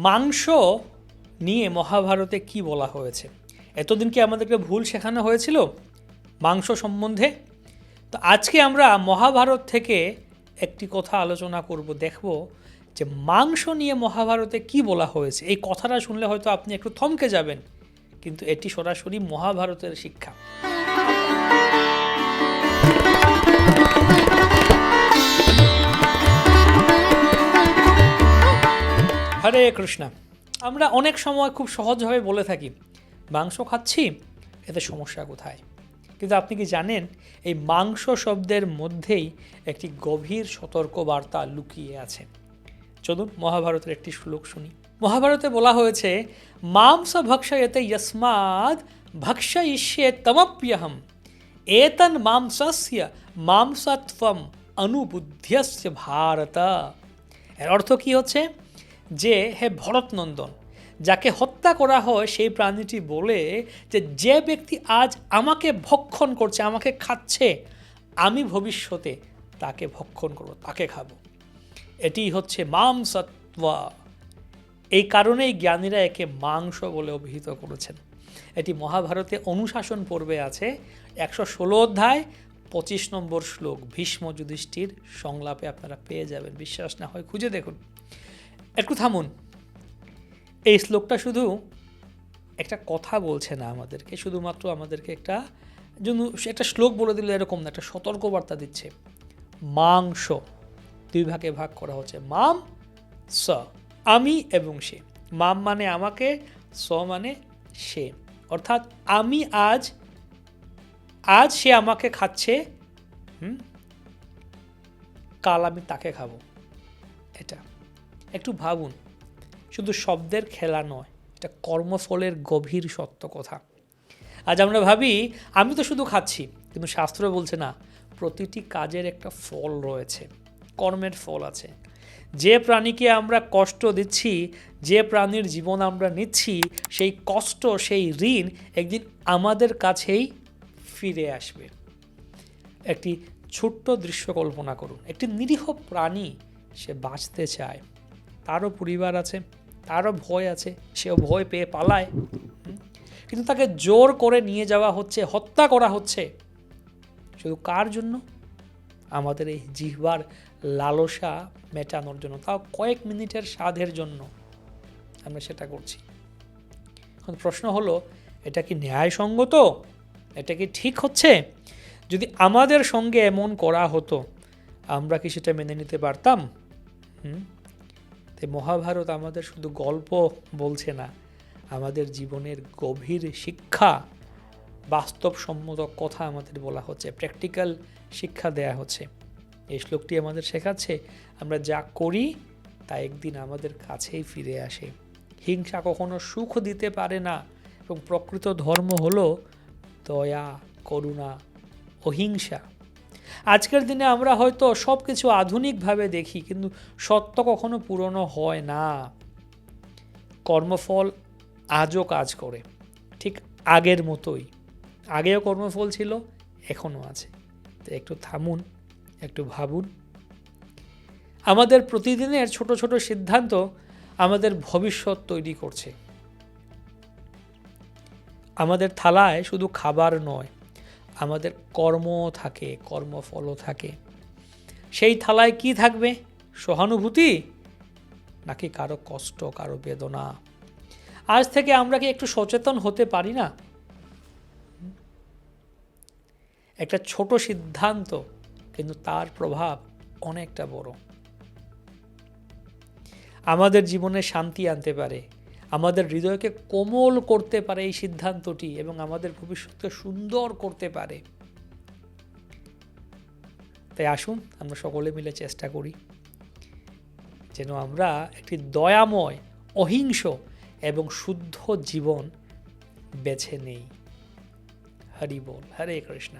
মাংস নিয়ে মহাভারতে কি বলা হয়েছে? এতদিন কি আমাদেরকে ভুল শেখানো হয়েছিল মাংস সম্বন্ধে? তো আজকে আমরা মহাভারত থেকে একটি কথা আলোচনা করব, দেখব যে মাংস নিয়ে মহাভারতে কি বলা হয়েছে। এই কথাটা শুনলে হয়তো আপনি একটু থমকে যাবেন, কিন্তু এটি সরাসরি মহাভারতের শিক্ষা। হরে কৃষ্ণ। আমরা অনেক সময় খুব সহজভাবে বলে থাকি মাংস খাচ্ছি, এতে সমস্যা কোথায়? কিন্তু আপনি কি জানেন এই মাংস শব্দের মধ্যেই একটি গভীর সতর্কবার্তা লুকিয়ে আছে। চলুন মহাভারতের একটি শ্লোক শুনি। মহাভারতে বলা হয়েছে, মাংস ভক্ষয়তে যস্মাদ ভক্ষয়িষ্যে তমপ্যহম এতন মাংসস্য মাংসত্বম অনুবুদ্ধ্যস্য ভারত। এর অর্থ কি হচ্ছে? যে হে ভরতনন্দন, যাকে হত্যা করা হয় সেই প্রাণীটি বলে যে ব্যক্তি আজ আমাকে ভক্ষণ করছে, আমাকে খাচ্ছে, আমি ভবিষ্যতে তাকে ভক্ষণ করব, তাকে খাবো। এটি হচ্ছে মাংসত্ব। এই কারণেই জ্ঞানীরা একে মাংস বলে অভিহিত করেছেন। এটি মহাভারতে অনুশাসন পর্বে আছে, 116 অধ্যায় 25 নম্বর শ্লোক, ভীষ্ম যুধিষ্ঠির সংলাপে আপনারা পেয়ে যাবেন। বিশ্বাস না হয় খুঁজে দেখুন। একটু থামুন। এই শ্লোকটা শুধু একটা কথা বলছে না আমাদেরকে, শুধুমাত্র আমাদেরকে একটা শ্লোক বলে দিল এরকম না, একটা সতর্কবার্তা দিচ্ছে। মাংস দুই ভাগে ভাগ করা হচ্ছে, মাম স, আমি এবং সে। মাম মানে আমাকে, স মানে সে। অর্থাৎ আমি আজ সে আমাকে খাচ্ছে, কাল আমি তাকে খাবো। এটা একটু ভাবুন, শুধু শব্দের খেলা নয়, এটা কর্মফলের গভীর সত্য কথা। আজ আমরা ভাবি আমি তো শুধু খাচ্ছি, কিন্তু শাস্ত্র বলছে না, প্রতিটি কাজের একটা ফল রয়েছে, কর্মের ফল আছে। যে প্রাণীকে আমরা কষ্ট দিচ্ছি, যে প্রাণীর জীবন আমরা নিচ্ছি, সেই কষ্ট, সেই ঋণ একদিন আমাদের কাছেই ফিরে আসবে। একটি ছোট্ট দৃশ্য কল্পনা করুন। একটি নিরীহ প্রাণী, সে বাঁচতে চায়, তারও পরিবার আছে, তারও ভয় আছে, সেও ভয় পেয়ে পালায়, কিন্তু তাকে জোর করে নিয়ে যাওয়া হচ্ছে, হত্যা করা হচ্ছে। শুধু কার জন্য? আমাদের এই জিহ্বার লালসা মেটানোর জন্য, তাও কয়েক মিনিটের স্বাদের জন্য আমরা সেটা করছি। এখন প্রশ্ন হলো, এটা কি ন্যায়সঙ্গত? এটা কি ঠিক হচ্ছে? যদি আমাদের সঙ্গে এমন করা হতো, আমরা কি সেটা মেনে নিতে পারতাম? তাই মহাভারত আমাদের শুধু গল্প বলছে না, আমাদের জীবনের গভীর শিক্ষা, বাস্তবসম্মত কথা আমাদের বলা হচ্ছে, প্র্যাকটিক্যাল শিক্ষা দেয়া হচ্ছে। এই শ্লোকটি আমাদের শেখাচ্ছে আমরা যা করি তা একদিন আমাদের কাছেই ফিরে আসে। হিংসা কখনো সুখ দিতে পারে না, এবং প্রকৃত ধর্ম হলো দয়া, করুণা, অহিংসা। আজকের দিনে আমরা হয়তো সব কিছু আধুনিকভাবে দেখি, কিন্তু সত্য কখনো পুরনো হয় না। কর্মফল আজও কাজ করে, ঠিক আগের মতোই। আগেও কর্মফল ছিল, এখনও আছে। তো একটু থামুন, একটু ভাবুন। আমাদের প্রতিদিনের ছোট ছোট সিদ্ধান্ত আমাদের ভবিষ্যৎ তৈরি করছে। আমাদের থালায় শুধু খাবার নয়, আমাদের কর্ম থাকে, কর্মফলও থাকে। সেই থালায় কি থাকবে? সহানুভূতি নাকি কারো কষ্ট, কারো বেদনা? আজ থেকে আমরা কি একটু সচেতন হতে পারি না? একটা ছোট সিদ্ধান্ত, কিন্তু তার প্রভাব অনেকটা বড়। আমাদের জীবনে শান্তি আনতে পারে, আমাদের হৃদয়কে কোমল করতে পারে এই সিদ্ধান্তটি, এবং আমাদের ভবিষ্যৎকে সুন্দর করতে পারে। তাই আসুন আমরা সকলে মিলে চেষ্টা করি যেন আমরা একটি দয়াময়, অহিংস এবং শুদ্ধ জীবন বেছে নেই। হরি বল, হরে কৃষ্ণ।